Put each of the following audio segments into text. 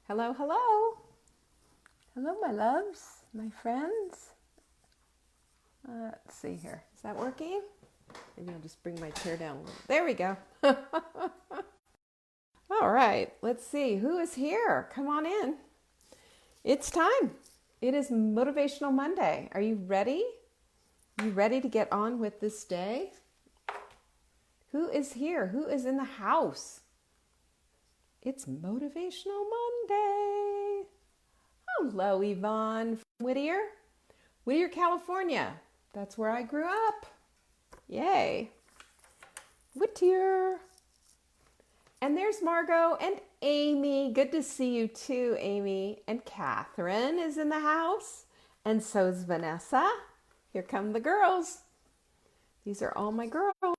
Hello, hello. Hello, my loves, my friends. Let's see here. Is that working? Maybe I'll just bring my chair down a little. There we go. All right, let's see. Who is here? Come on in. It's time. It is Motivational Monday. Are you ready? You ready to get on with this day? Who is here? Who is in the house? It's Motivational Monday. Hello, Yvonne from Whittier, California. That's where I grew up. Yay. Whittier. And there's Margot and Amy. Good to see you too, Amy. And Catherine is in the house. And so is Vanessa. Here come the girls. These are all my girls.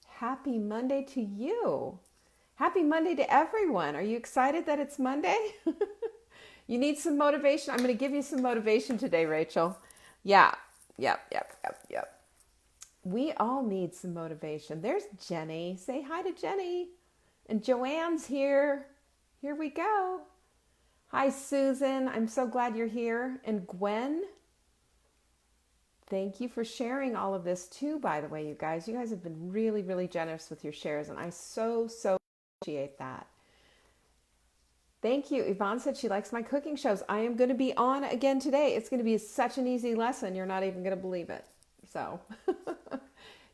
Happy Monday to you. Happy Monday to everyone. Are you excited that it's Monday? You need some motivation? I'm going to give you some motivation today, Rachel. Yeah. Yep. We all need some motivation. There's Jenny. Say hi to Jenny. And Joanne's here. Here we go. Hi, Susan. I'm so glad you're here. And Gwen, thank you for sharing all of this too, by the way, you guys. You guys have been really, really generous with your shares, and I so appreciate that. Thank you. Yvonne said she likes my cooking shows. I am going to be on again today. It's going to be such an easy lesson. You're not even going to believe it. So,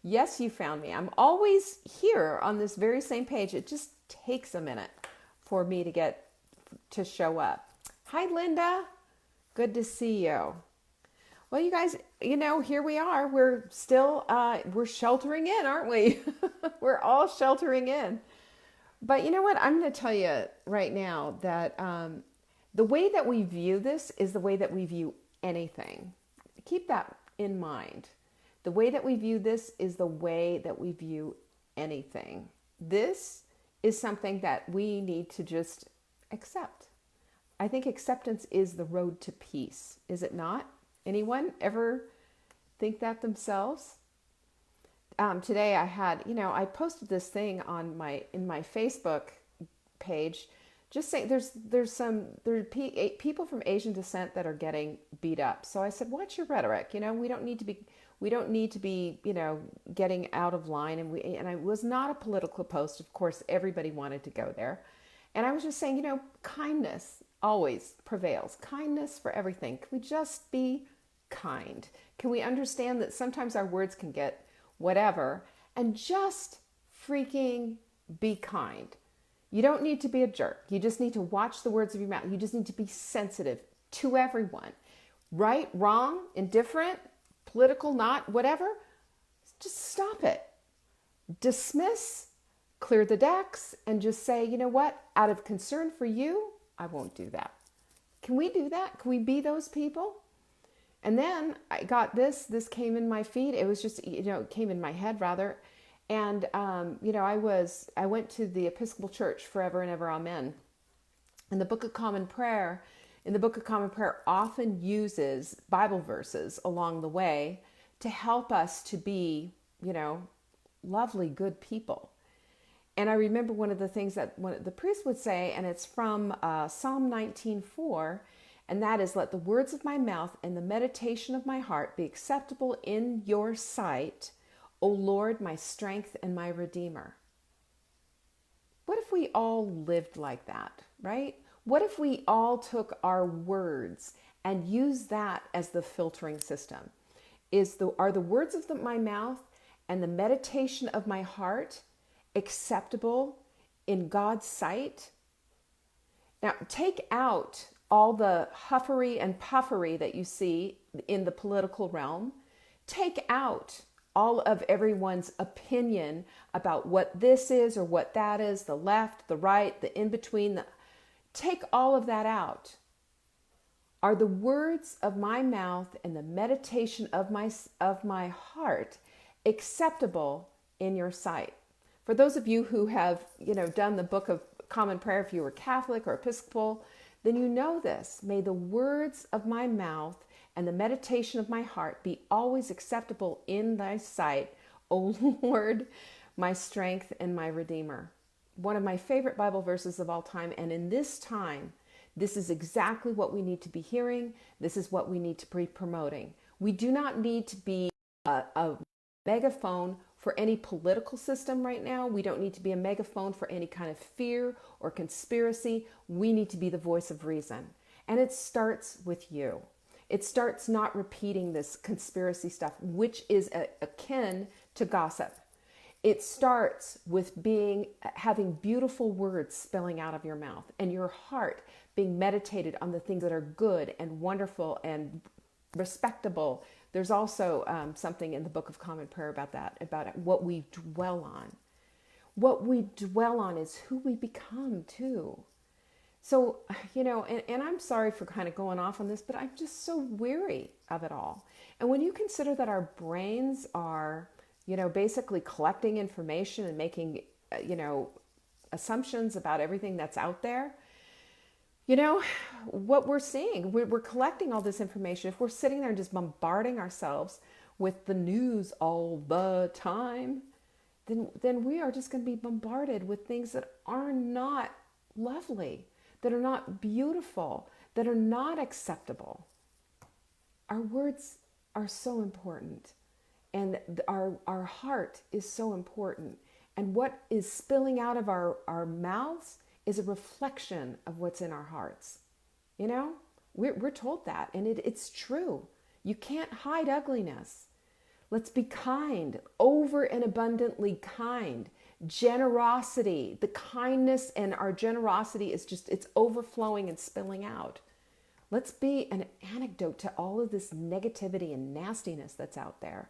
yes, you found me. I'm always here on this very same page. It just takes a minute for me to show up. Hi, Linda. Good to see you. Well, you guys, here we are. We're still, we're sheltering in, aren't we? We're all sheltering in. But you know what? I'm going to tell you right now that the way that we view this is the way that we view anything. Keep that in mind. The way that we view this is the way that we view anything. This is something that we need to just accept. I think acceptance is the road to peace. Is it not? Anyone ever think that themselves? Today I had, I posted this thing in my Facebook page, just saying there are people from Asian descent that are getting beat up. So I said, watch your rhetoric. We don't need to be, getting out of line. And I was not a political post. Of course, everybody wanted to go there. And I was just saying, kindness always prevails. Kindness for everything. Can we just be kind? Can we understand that sometimes our words can get whatever, and just freaking be kind. You don't need to be a jerk. You just need to watch the words of your mouth. You just need to be sensitive to everyone. Right, wrong, indifferent, political, not, whatever. Just stop it. Dismiss, clear the decks, and just say, you know what? Out of concern for you, I won't do that. Can we do that? Can we be those people? And then I got this came in my feed. It was just, it came in my head rather. And, I went to the Episcopal Church, forever and ever, amen. And in the Book of Common Prayer often uses Bible verses along the way to help us to be, lovely, good people. And I remember one of the things that the priest would say, and it's from Psalm 19:4, and that is, let the words of my mouth and the meditation of my heart be acceptable in your sight, O Lord, my strength and my redeemer. What if we all lived like that, right? What if we all took our words and used that as the filtering system? Are the words of my mouth and the meditation of my heart acceptable in God's sight? Now, take out all the huffery and puffery that you see in the political realm. Take out all of everyone's opinion about what this is or what that is, the left, the right, the in-between. Take all of that out. Are the words of my mouth and the meditation of my heart acceptable in your sight? For those of you who have, done the Book of Common Prayer, if you were Catholic or Episcopal, then you know this. May the words of my mouth and the meditation of my heart be always acceptable in thy sight, O Lord, my strength and my redeemer. one of my favorite Bible verses of all time. And in this time, this is exactly what we need to be hearing. This is what we need to be promoting. We do not need to be a megaphone for any political system right now. We don't need to be a megaphone for any kind of fear or conspiracy. We need to be the voice of reason. And it starts with you. It starts not repeating this conspiracy stuff, which is akin to gossip. It starts with having beautiful words spilling out of your mouth and your heart being meditated on the things that are good and wonderful and respectable. There's also something in the Book of Common Prayer about that, about what we dwell on. What we dwell on is who we become too. So, and I'm sorry for kind of going off on this, but I'm just so weary of it all. And when you consider that our brains are, basically collecting information and making, assumptions about everything that's out there, what we're seeing, we're collecting all this information. If we're sitting there and just bombarding ourselves with the news all the time, then we are just going to be bombarded with things that are not lovely, that are not beautiful, that are not acceptable. Our words are so important, and our heart is so important. And what is spilling out of our mouths is a reflection of what's in our hearts. We're told that, and it's true. You can't hide ugliness. Let's be kind, over and abundantly kind. Generosity, the kindness and our generosity it's overflowing and spilling out. Let's be an antidote to all of this negativity and nastiness that's out there.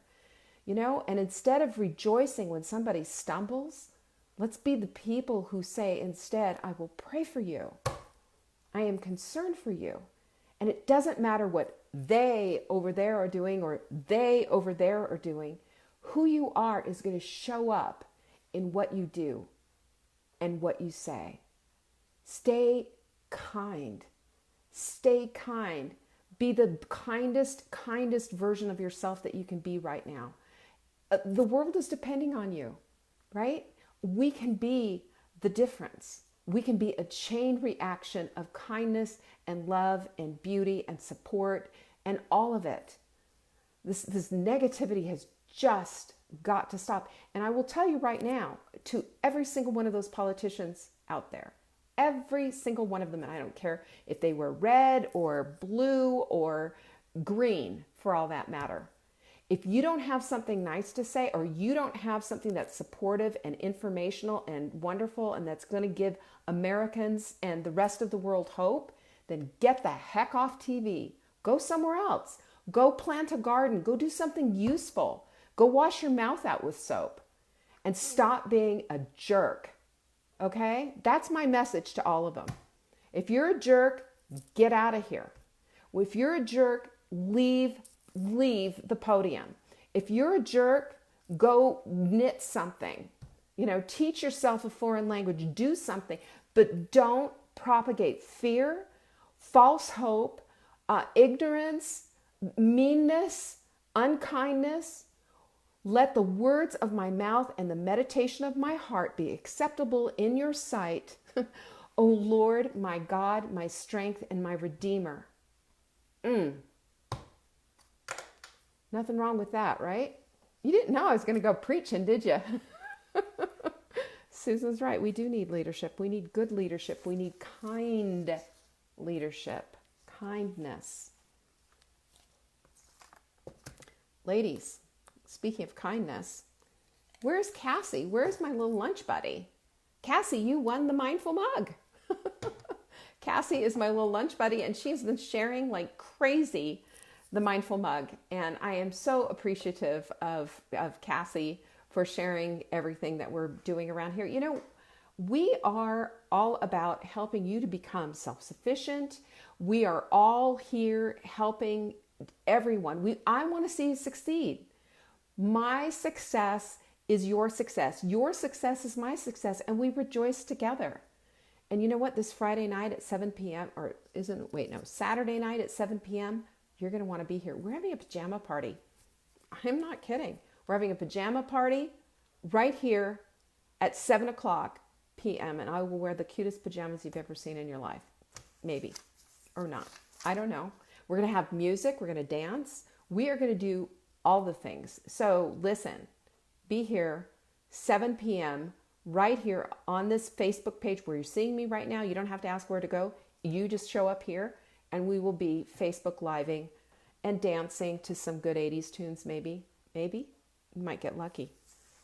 And instead of rejoicing when somebody stumbles, let's be the people who say instead, I will pray for you. I am concerned for you. And it doesn't matter what they over there are doing or they over there are doing. Who you are is going to show up in what you do and what you say. Stay kind. Stay kind. Be the kindest version of yourself that you can be right now. The world is depending on you, right? We can be the difference. We can be a chain reaction of kindness and love and beauty and support and all of it. This negativity has just got to stop. And I will tell you right now, to every single one of those politicians out there, every single one of them, and I don't care if they were red or blue or green for all that matter, if you don't have something nice to say, or you don't have something that's supportive and informational and wonderful and that's going to give Americans and the rest of the world hope, then get the heck off TV. Go somewhere else. Go plant a garden. Go do something useful. Go wash your mouth out with soap and stop being a jerk. Okay? That's my message to all of them. If you're a jerk, get out of here. If you're a jerk, leave the podium. If you're a jerk, go knit something. Teach yourself a foreign language. Do something. But don't propagate fear, false hope, ignorance, meanness, unkindness. Let the words of my mouth and the meditation of my heart be acceptable in your sight, O Lord, my God, my strength, and my Redeemer. Nothing wrong with that, right? You didn't know I was going to go preaching, did you? Susan's right. We do need leadership. We need good leadership. We need kind leadership. Kindness. Ladies, speaking of kindness, where's Cassie? Where's my little lunch buddy? Cassie, you won the mindful mug. Cassie is my little lunch buddy, and she's been sharing like crazy the mindful mug. And I am so appreciative of Cassie for sharing everything that we're doing around here. We are all about helping you to become self-sufficient. We are all here helping everyone. I want to see you succeed. My success is your success. Your success is my success, and we rejoice together. And you know what? This Friday night at 7 p.m. Saturday night at 7 p.m., you're going to want to be here. We're having a pajama party. I'm not kidding. We're having a pajama party right here at 7 o'clock p.m. and I will wear the cutest pajamas you've ever seen in your life. Maybe. Or not. I don't know. We're going to have music. We're going to dance. We are going to do all the things. So listen, be here 7 p.m. right here on this Facebook page where you're seeing me right now. You don't have to ask where to go. You just show up here and we will be Facebook living and dancing to some good 80s tunes maybe. Maybe. You might get lucky.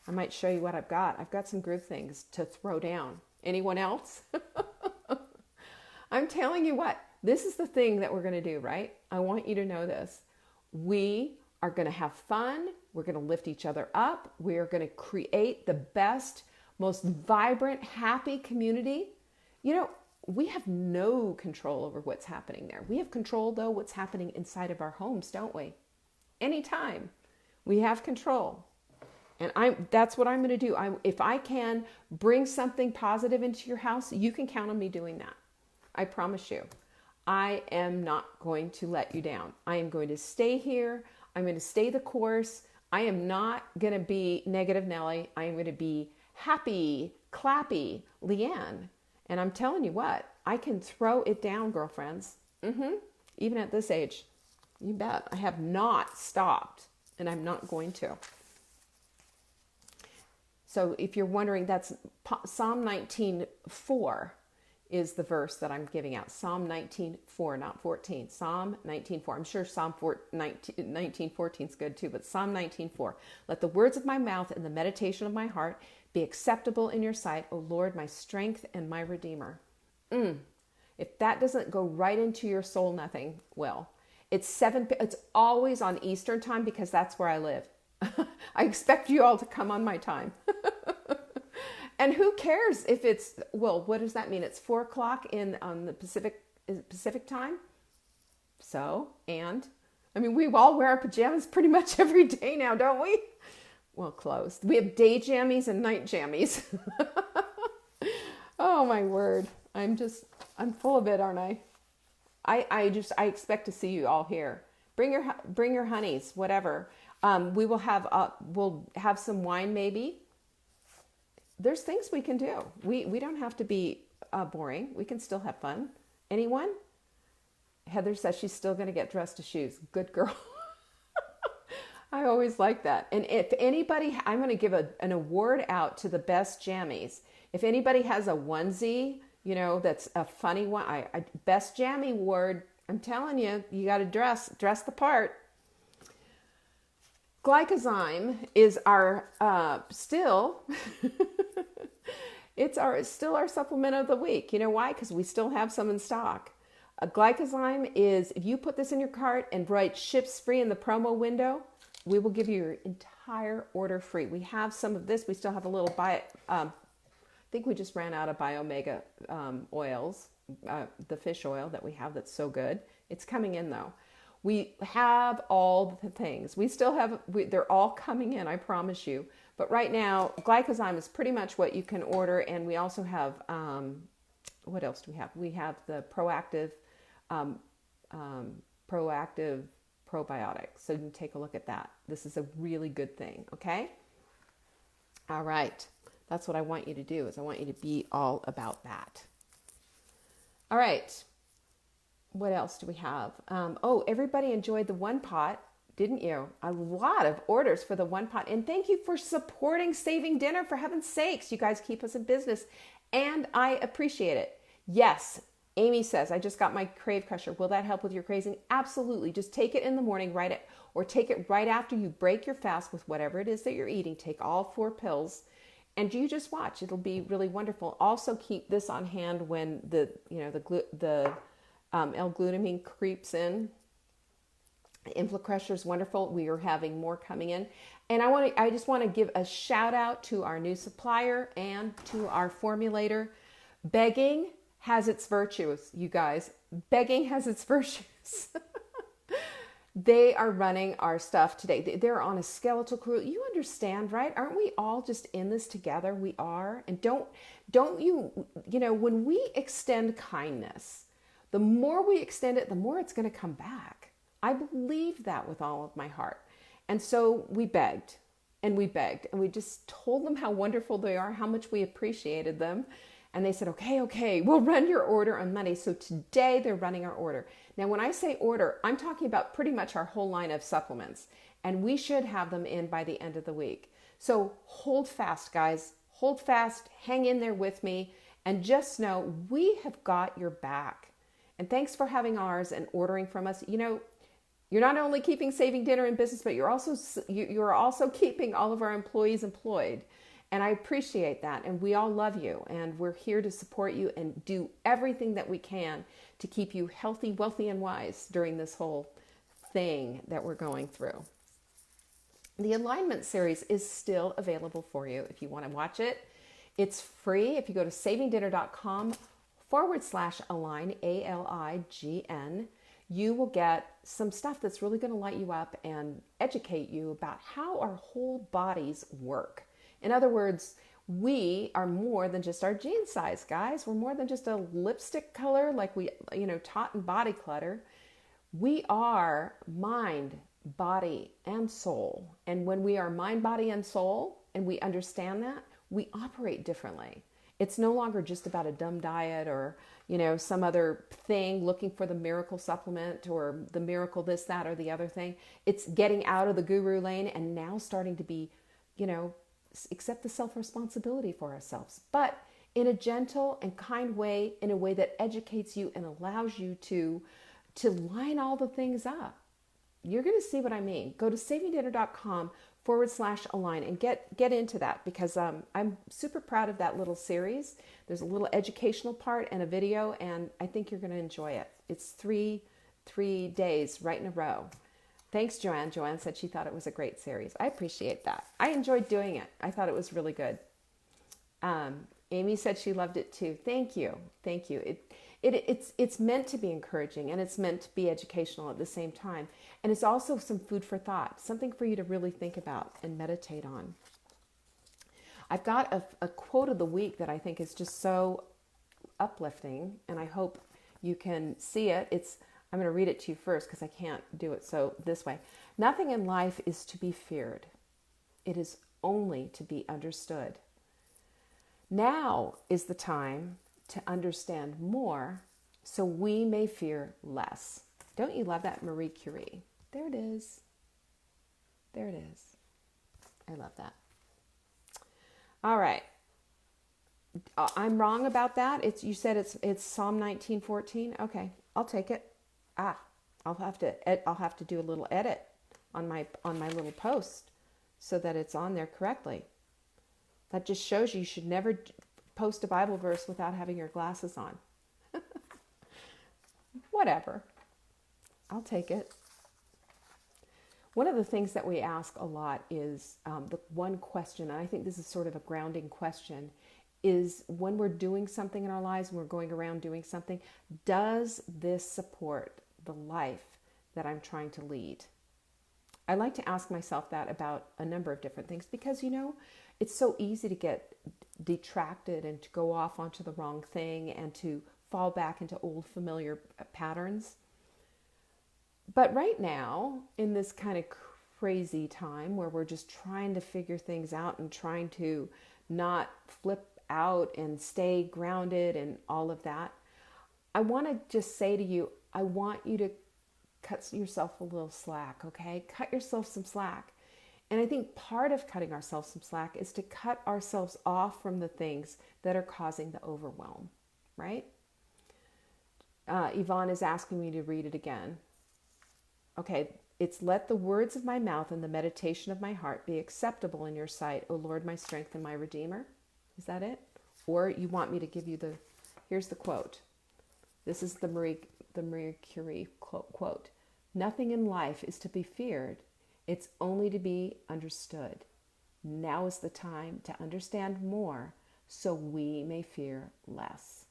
I might show you what I've got. I've got some groove things to throw down. Anyone else? I'm telling you what, this is the thing that we're going to do, right? I want you to know this. We are going to have fun. We're going to lift each other up. We are going to create the best, most vibrant, happy community. You know, we have no control over what's happening there. We have control, though, what's happening inside of our homes, don't we? Anytime we have control. And that's what I'm going to do. If I can bring something positive into your house, you can count on me doing that. I promise you. I am not going to let you down. I am going to stay here. I'm going to stay the course. I am not going to be negative Nelly. I am going to be happy, clappy Leanne. And I'm telling you what, I can throw it down, girlfriends. Even at this age. You bet. I have not stopped, and I'm not going to. So if you're wondering, that's Psalm 19:4 is the verse that I'm giving out. Psalm 19:4, not 14. Psalm 19:4. I'm sure Psalm 19:14 is good too, but Psalm 19:4. Let the words of my mouth and the meditation of my heart be acceptable in your sight, O Lord, my strength and my redeemer. If that doesn't go right into your soul, nothing will. It's always on Eastern time because that's where I live. I expect you all to come on my time. And who cares if it's, well, what does that mean? It's 4 o'clock on the Pacific time. So, and I mean, we all wear our pajamas pretty much every day now, don't we? Well, close. We have day jammies and night jammies. Oh my word. I'm full of it, aren't I? I expect to see you all here. Bring your honeys, whatever. We'll have some wine maybe. There's things we can do. We don't have to be boring. We can still have fun. Anyone? Heather says she's still going to get dressed to shoes. Good girl. I always like that. And if anybody, I'm going to give an award out to the best jammies. If anybody has a onesie, you know, that's a funny one, best jammy award, I'm telling you, you got to dress the part. Glycozyme is our still still our supplement of the week. You know why? Because we still have some in stock. Glycozyme is, if you put this in your cart and write ships free in the promo window, we will give you your entire order free. We have some of this. We still have a little I think we just ran out of Biomega oils, the fish oil that we have that's so good. It's coming in though. We have all the things. We still have, they're all coming in, I promise you. But right now, Glycozyme is pretty much what you can order. And we also have, what else do we have? We have the proactive probiotic. So you can take a look at that. This is a really good thing, okay? All right. That's what I want you to do, is I want you to be all about that. All right. What else do we have? Everybody enjoyed the one pot, didn't you? A lot of orders for the one pot. And thank you for supporting Saving Dinner. For heaven's sakes, you guys keep us in business. And I appreciate it. Yes, Amy says, I just got my Crave Crusher. Will that help with your craving? Absolutely. Just take it in the morning, or take it right after you break your fast with whatever it is that you're eating. Take all 4 pills. And you just watch. It'll be really wonderful. Also keep this on hand when the L-glutamine creeps in. Inflacrusher is wonderful. We are having more coming in. And I just want to give a shout out to our new supplier and to our formulator. Begging has its virtues, you guys. Begging has its virtues. They are running our stuff today. They're on a skeletal crew. You understand, right? Aren't we all just in this together? We are. And don't you when we extend kindness, the more we extend it, the more it's going to come back. I believe that with all of my heart. And so we begged and we just told them how wonderful they are, how much we appreciated them. And they said, okay, we'll run your order on Monday. So today they're running our order. Now, when I say order, I'm talking about pretty much our whole line of supplements. And we should have them in by the end of the week. So hold fast, guys. Hold fast. Hang in there with me. And just know we have got your back. And thanks for having ours and ordering from us. You know, you're not only keeping Saving Dinner in business, but you're also keeping all of our employees employed. And I appreciate that. And we all love you. And we're here to support you and do everything that we can to keep you healthy, wealthy, and wise during this whole thing that we're going through. The alignment series is still available for you if you want to watch it. It's free. If you go to savingdinner.com/align, ALIGN, you will get some stuff that's really going to light you up and educate you about how our whole bodies work. In other words, we are more than just our gene size, guys. We're more than just a lipstick color like we, taught in Body Clutter. We are mind, body, and soul. And when we are mind, body, and soul, and we understand that, we operate differently. It's no longer just about a dumb diet or, some other thing, looking for the miracle supplement or the miracle this, that, or the other thing. It's getting out of the guru lane and now starting to be, accept the self-responsibility for ourselves, but in a gentle and kind way, in a way that educates you and allows you to line all the things up. You're going to see what I mean. Go to savingdinner.com/align and get into that, because I'm super proud of that little series. There's a little educational part and a video, and I think you're going to enjoy it. It's three days right in a row. Thanks, Joanne. Joanne said she thought it was a great series. I appreciate that. I enjoyed doing it. I thought it was really good. Amy said she loved it too. Thank you. Thank you. It's meant to be encouraging, and it's meant to be educational at the same time. And it's also some food for thought, something for you to really think about and meditate on. I've got a quote of the week that I think is just so uplifting, and I hope you can see it. I'm going to read it to you first because I can't do it so this way. Nothing in life is to be feared. It is only to be understood. Now is the time to understand more so we may fear less. Don't you love that, Marie Curie? There it is. There it is. I love that. All right. I'm wrong about that. You said it's Psalm 19:14. Okay, I'll take it. I'll have to do a little edit on my little post so that it's on there correctly. That just shows you should never post a Bible verse without having your glasses on. Whatever. I'll take it. One of the things that we ask a lot is the one question, and I think this is sort of a grounding question, is when we're doing something in our lives, when we're going around doing something, does this support the life that I'm trying to lead? I like to ask myself that about a number of different things because, it's so easy to get detracted and to go off onto the wrong thing and to fall back into old familiar patterns. But right now, in this kind of crazy time where we're just trying to figure things out and trying to not flip out and stay grounded and all of that, I want to just say to you, I want you to cut yourself a little slack, okay? Cut yourself some slack. And I think part of cutting ourselves some slack is to cut ourselves off from the things that are causing the overwhelm, right? Yvonne is asking me to read it again. Okay, it's let the words of my mouth and the meditation of my heart be acceptable in your sight, O Lord, my strength and my redeemer. Is that it? Or you want me to give you here's the quote. This is the Marie Curie quote. Nothing in life is to be feared. It's only to be understood. Now is the time to understand more so we may fear less.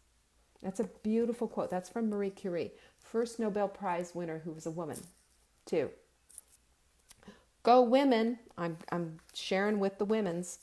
That's a beautiful quote. That's from Marie Curie, first Nobel Prize winner who was a woman, too. Go women. I'm sharing with the women's.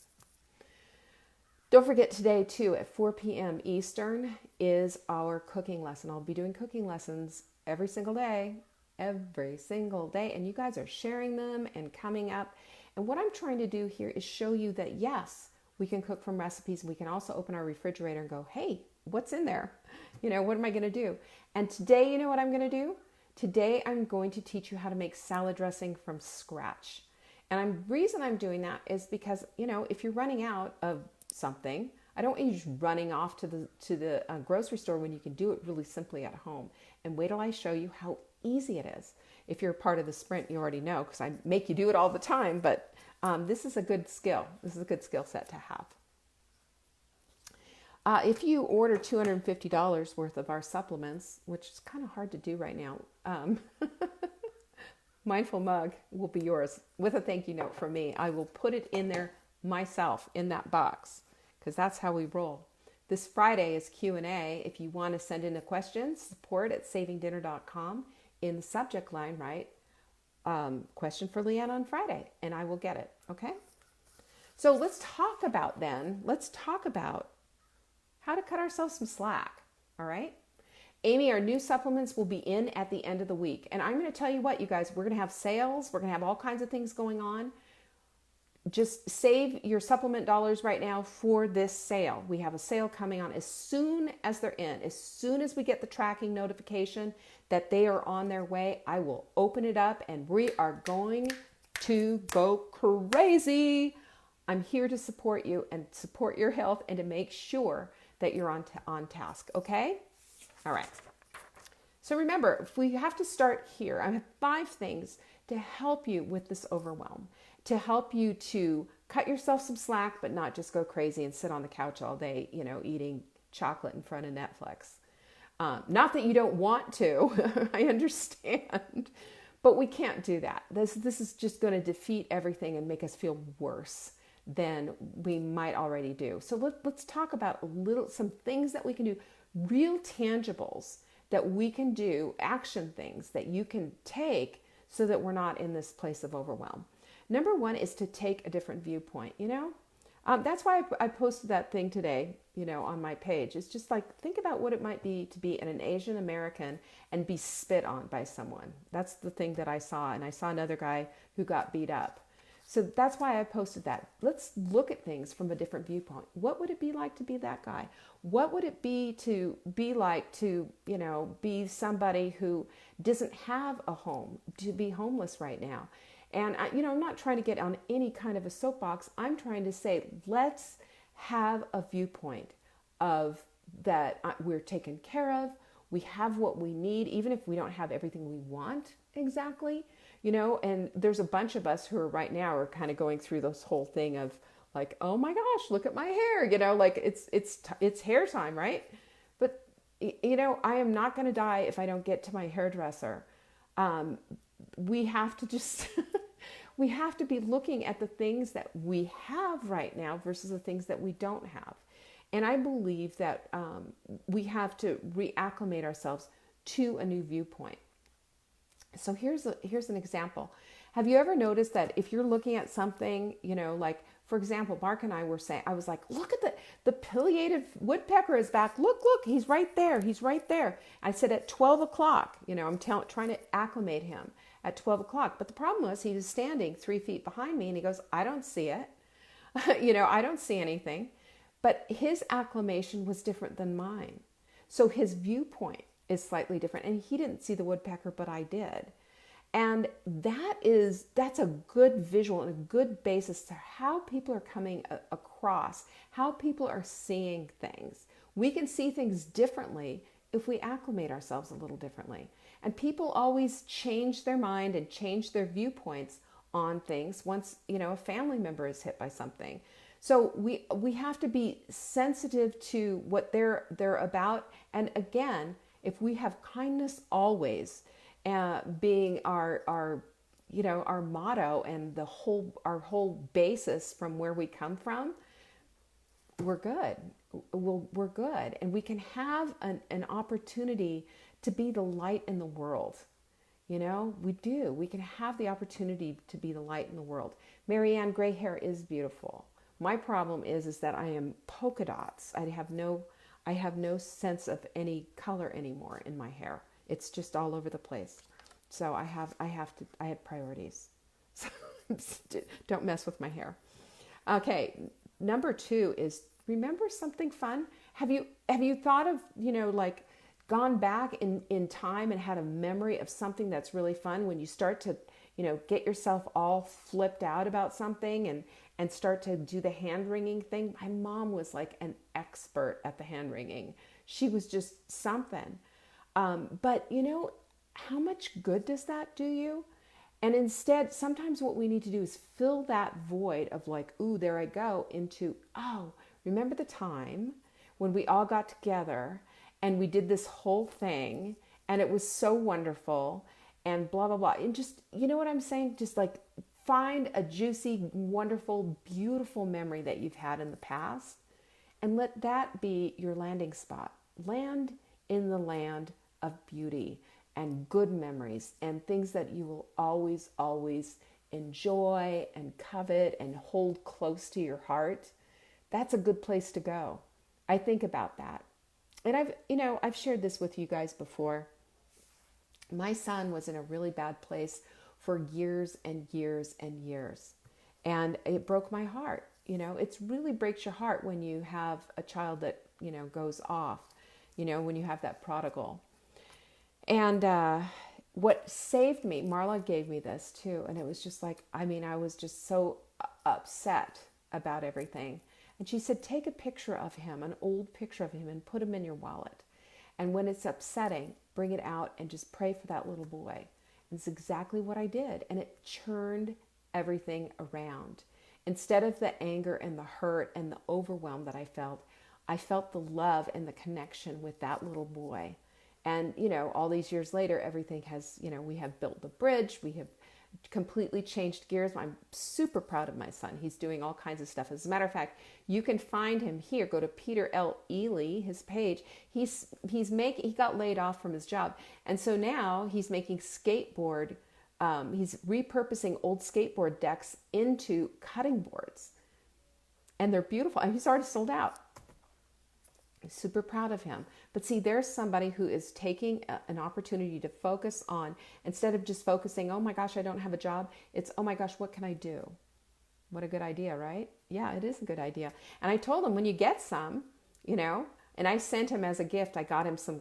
Don't forget today, too, at 4 p.m. Eastern is our cooking lesson. I'll be doing cooking lessons every single day. And you guys are sharing them and coming up. And what I'm trying to do here is show you that, yes, We can cook from recipes. We can also open our refrigerator and go, hey, what's in there? What am I going to do? And today, you know what I'm going to do? Today, I'm going to teach you how to make salad dressing from scratch. And reason I'm doing that is because, if you're running out of something, I don't want you just running off to the grocery store when you can do it really simply at home. And wait till I show you how easy it is. If you're a part of the sprint, you already know because I make you do it all the time. But this is a good skill. This is a good skill set to have. If you order $250 worth of our supplements, which is kind of hard to do right now, Mindful Mug will be yours with a thank you note from me. I will put it in there myself in that box because that's how we roll. This Friday is Q&A. If you want to send in a question, support@savingdinner.com. In the subject line, write question for Leanne on Friday, and I will get it. Okay? So let's talk about how to cut ourselves some slack. All right? Amy, our new supplements will be in at the end of the week. And I'm going to tell you what, you guys, we're going to have sales. We're going to have all kinds of things going on. Just save your supplement dollars right now for this sale. We have a sale coming on as soon as they're in. As soon as we get the tracking notification that they are on their way, I will open it up and we are going to go crazy. I'm here to support you and support your health and to make sure that you're on task, okay? All right. So remember, if we have to start here, I have 5 things to help you with this overwhelm, to help you to cut yourself some slack, but not just go crazy and sit on the couch all day, eating chocolate in front of Netflix. Not that you don't want to, I understand, but we can't do that. This is just going to defeat everything and make us feel worse than we might already do. So let's talk about some things that we can do, real tangibles that we can do, action things that you can take so that we're not in this place of overwhelm. Number 1 is to take a different viewpoint, That's why I posted that thing today, on my page. It's just like, think about what it might be to be an Asian American and be spit on by someone. That's the thing that I saw. And I saw another guy who got beat up. So that's why I posted that. Let's look at things from a different viewpoint. What would it be like to be that guy? What would it be like to, be somebody who doesn't have a home, to be homeless right now? And, I'm not trying to get on any kind of a soapbox. I'm trying to say, let's have a viewpoint of that we're taken care of. We have what we need, even if we don't have everything we want exactly. And there's a bunch of us who are right now are kind of going through this whole thing of like, oh my gosh, look at my hair, like it's hair time, right? But, I am not going to die if I don't get to my hairdresser. We have to just, we have to be looking at the things that we have right now versus the things that we don't have. And I believe that we have to reacclimate ourselves to a new viewpoint. So here's an example. Have you ever noticed that if you're looking at something, like, for example, Mark and I were saying, I was like, look at the pileated woodpecker is back. Look, he's right there. He's right there. I said at 12 o'clock, I'm trying to acclimate him at 12 o'clock. But the problem was he was standing 3 feet behind me and he goes, I don't see it. I don't see anything. But his acclimation was different than mine. So his viewpoint is slightly different. And he didn't see the woodpecker, but I did. And that's a good visual and a good basis to how people are coming across, how people are seeing things. We can see things differently if we acclimate ourselves a little differently. And people always change their mind and change their viewpoints on things once, a family member is hit by something. So we have to be sensitive to what they're about. And again, if we have kindness always being our motto and our whole basis from where we come from, we're good. We're good. And we can have an opportunity to be the light in the world. We do. We can have the opportunity to be the light in the world. Marianne, gray hair is beautiful. My problem is that I am polka dots. I have no sense of any color anymore in my hair. It's just all over the place. So I have priorities. So don't mess with my hair. Okay. number two is remember something fun. Have you thought of, like gone back in time and had a memory of something that's really fun when you start to, get yourself all flipped out about something and start to do the hand wringing thing. My mom was like an expert at the hand wringing. She was just something. But how much good does that do you? And instead, sometimes what we need to do is fill that void of like, ooh, there I go, into, oh, remember the time when we all got together and we did this whole thing and it was so wonderful and blah, blah, blah. And just, you know what I'm saying? Just like find a juicy, wonderful, beautiful memory that you've had in the past and let that be your landing spot. Land in the land of beauty and good memories and things that you will always, always enjoy and covet and hold close to your heart. That's a good place to go. I think about that. And I've shared this with you guys before. My son was in a really bad place for years and years and years. And it broke my heart. It really breaks your heart when you have a child that, goes off, when you have that prodigal. And what saved me, Marla gave me this too. And it was just like, I was just so upset about everything. And she said, take a picture of him, an old picture of him, and put him in your wallet. And when it's upsetting, bring it out and just pray for that little boy. And it's exactly what I did. And it churned everything around. Instead of the anger and the hurt and the overwhelm that I felt the love and the connection with that little boy. And, all these years later, everything has, we have built the bridge. We have completely changed gears. I'm super proud of my son. He's doing all kinds of stuff. As a matter of fact, you can find him here. Go to Peter L. Ely, his page. He got laid off from his job. And so now he's making skateboard, he's repurposing old skateboard decks into cutting boards. And they're beautiful. And he's already sold out. Super proud of him. But see, there's somebody who is taking an opportunity to focus on, instead of just focusing, oh my gosh, I don't have a job. It's, oh my gosh, what can I do? What a good idea, right? Yeah, it is a good idea. And I told him when you get some, and I sent him as a gift, I got him some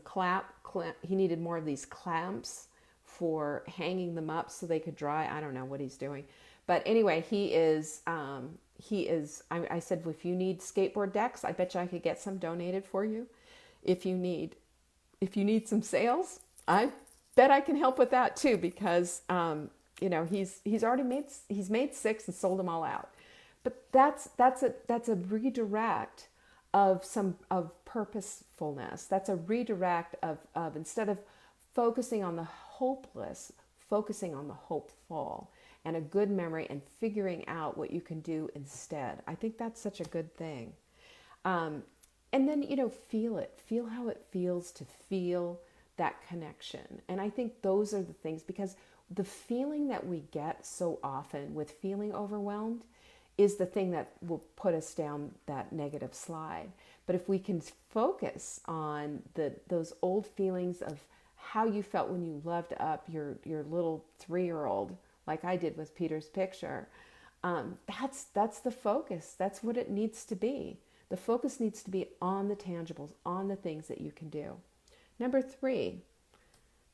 he needed more of these clamps for hanging them up so they could dry. I don't know what he's doing. But anyway, I said, well, if you need skateboard decks, I bet you I could get some donated for you. If you need some sales, I bet I can help with that too, because, he's already made 6 and sold them all out. But that's a redirect of purposefulness. That's a redirect of instead of focusing on the hopeless, focusing on the hopeful. And a good memory and figuring out what you can do instead. I think that's such a good thing. And then, feel it. Feel how it feels to feel that connection. And I think those are the things, because the feeling that we get so often with feeling overwhelmed is the thing that will put us down that negative slide. But if we can focus on those old feelings of how you felt when you loved up your little 3-year-old, like I did with Peter's picture, that's the focus. That's what it needs to be. The focus needs to be on the tangibles, on the things that you can do. Number 3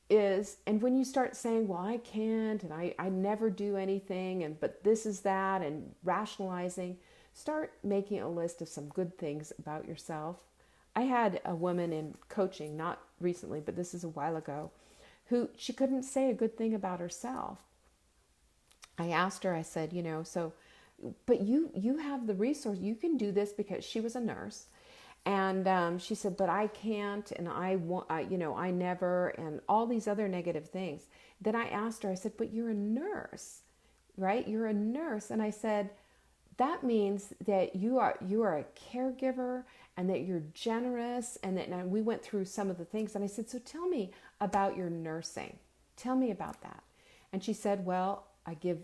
is, and when you start saying, well, I can't, and I never do anything, but this is that, and rationalizing, start making a list of some good things about yourself. I had a woman in coaching, not recently, but this is a while ago, who she couldn't say a good thing about herself. I asked her, I said, but you have the resource, you can do this, because she was a nurse. And she said, but I can't, and I never, and all these other negative things. Then I asked her, I said, but you're a nurse, right? You're a nurse. And I said, that means that you are a caregiver, and that you're generous. And we went through some of the things. And I said, so tell me about your nursing. Tell me about that. And she said, well, I give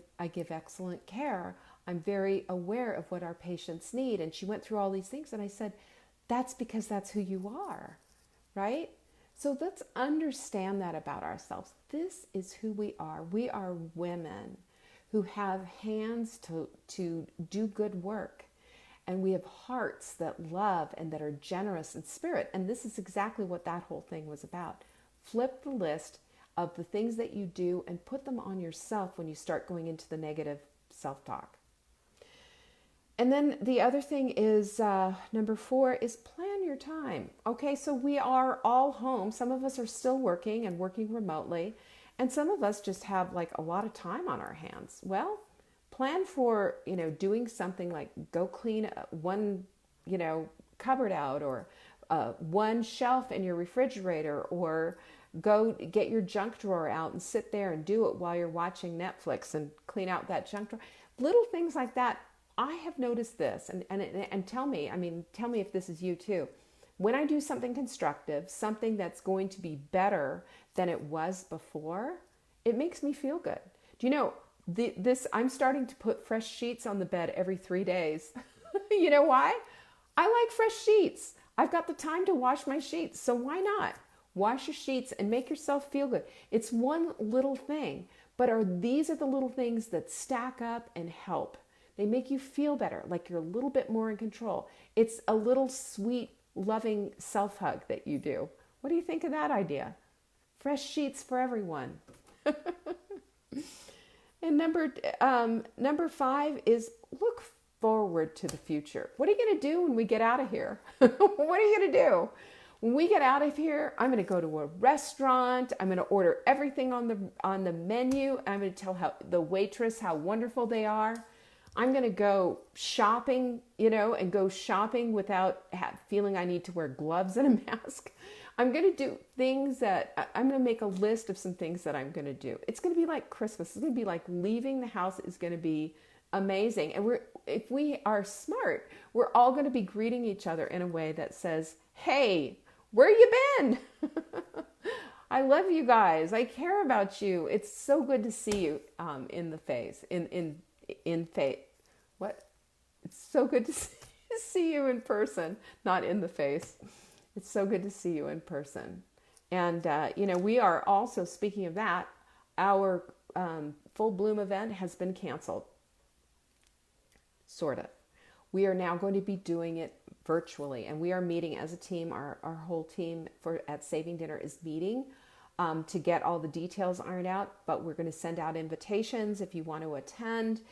excellent care. I'm very aware of what our patients need. And she went through all these things. And I said, that's because that's who you are, right? So let's understand that about ourselves. This is who we are. We are women who have hands to do good work. and we have hearts that love and that are generous in spirit. And this is exactly what that whole thing was about. Flip the list of the things that you do and put them on yourself when you start going into the negative self-talk. And then the other thing is, number 4 is plan your time. Okay, so we are all home. Some of us are still working and working remotely. And some of us just have like a lot of time on our hands. Well, plan for, doing something like go clean one, cupboard out, or one shelf in your refrigerator, or go get your junk drawer out and sit there and do it while you're watching Netflix and clean out that junk drawer. Little things like that. I have noticed this, and tell me if this is you too. When I do something constructive, something that's going to be better than it was before, it makes me feel good. Do you know, I'm starting to put fresh sheets on the bed every 3 days. You know why? I like fresh sheets. I've got the time to wash my sheets, so why not? Wash your sheets and make yourself feel good. It's one little thing, but these are the little things that stack up and help. They make you feel better, like you're a little bit more in control. It's a little sweet, loving self-hug that you do. What do you think of that idea? Fresh sheets for everyone. And number 5 is look forward to the future. What are you going to do when we get out of here? What are you going to do? When we get out of here, I'm going to go to a restaurant. I'm going to order everything on the menu. I'm going to tell the waitress how wonderful they are. I'm going to go shopping, and go shopping without feeling I need to wear gloves and a mask. I'm going to do things I'm going to make a list of some things that I'm going to do. It's going to be like Christmas. It's going to be like leaving the house is going to be amazing. And if we are smart, we're all going to be greeting each other in a way that says, hey, where you been? I love you guys. I care about you. It's so good to see you in the face, in faith. What? It's so good to see you in person, not in the face. It's so good to see you in person. And, we are also, speaking of that, our Full Bloom event has been canceled. Sort of. We are now going to be doing it virtually, and we are meeting as a team. Our whole team at Saving Dinner is meeting to get all the details ironed out, but we're going to send out invitations if you want to attend.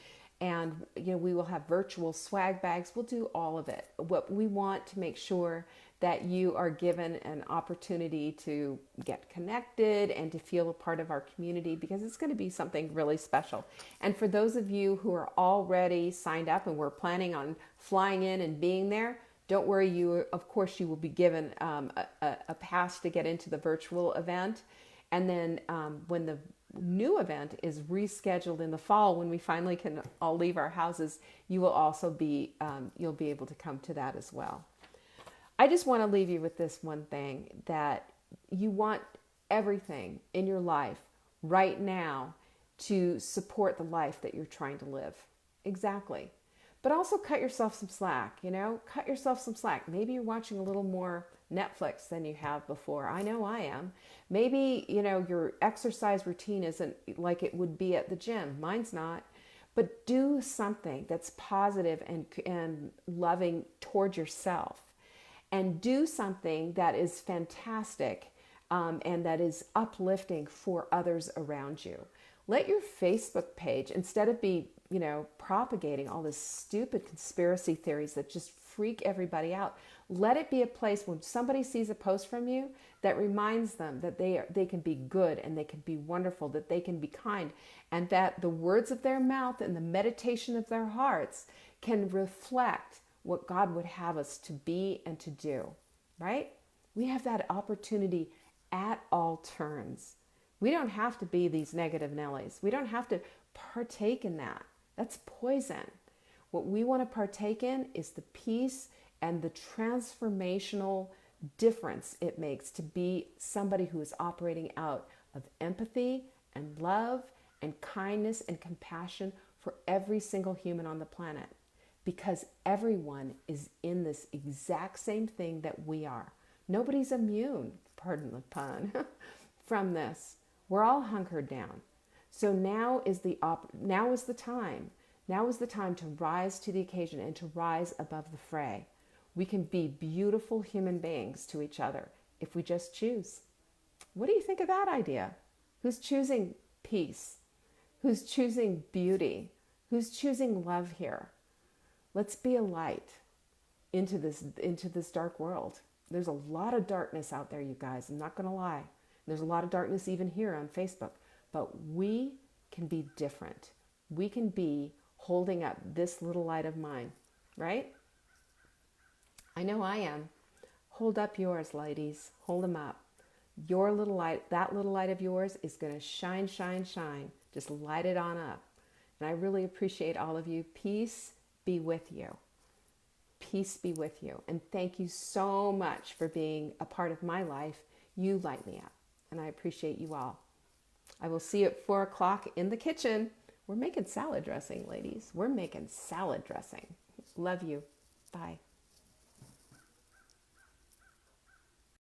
And, we will have virtual swag bags. We'll do all of it. What we want to make sure that you are given an opportunity to get connected and to feel a part of our community, because it's going to be something really special. And for those of you who are already signed up and we're planning on flying in and being there, don't worry. Of course, you will be given a pass to get into the virtual event. And then when the new event is rescheduled in the fall, when we finally can all leave our houses, you will also be you'll be able to come to that as well. I just want to leave you with this one thing, that you want everything in your life right now to support the life that you're trying to live. Exactly. But also cut yourself some slack, cut yourself some slack. Maybe you're watching a little more Netflix than you have before. I know I am. Maybe, your exercise routine isn't like it would be at the gym. Mine's not. But do something that's positive and loving toward yourself. And do something that is fantastic and that is uplifting for others around you. Let your Facebook page, instead of propagating all this stupid conspiracy theories that just freak everybody out, let it be a place when somebody sees a post from you that reminds them that they can be good and they can be wonderful, that they can be kind, and that the words of their mouth and the meditation of their hearts can reflect what God would have us to be and to do, right? We have that opportunity at all turns. We don't have to be these negative Nellies. We don't have to partake in that. That's poison. What we want to partake in is the peace and the transformational difference it makes to be somebody who is operating out of empathy and love and kindness and compassion for every single human on the planet. Because everyone is in this exact same thing that we are. Nobody's immune, pardon the pun, from this. We're all hunkered down. So now is the time Now is the time to rise to the occasion and to rise above the fray. We can be beautiful human beings to each other if we just choose. What do you think of that idea? Who's choosing peace? Who's choosing beauty? Who's choosing love here? Let's be a light into this dark world. There's a lot of darkness out there, you guys. I'm not going to lie. There's a lot of darkness even here on Facebook. But we can be different. We can be holding up this little light of mine, right? I know I am. Hold up yours, ladies. Hold them up. Your little light, that little light of yours is going to shine, shine, shine. Just light it on up. And I really appreciate all of you. Peace be with you. Peace be with you. And thank you so much for being a part of my life. You light me up. And I appreciate you all. I will see you at 4 o'clock in the kitchen. We're making salad dressing, ladies. We're making salad dressing. Love you. Bye.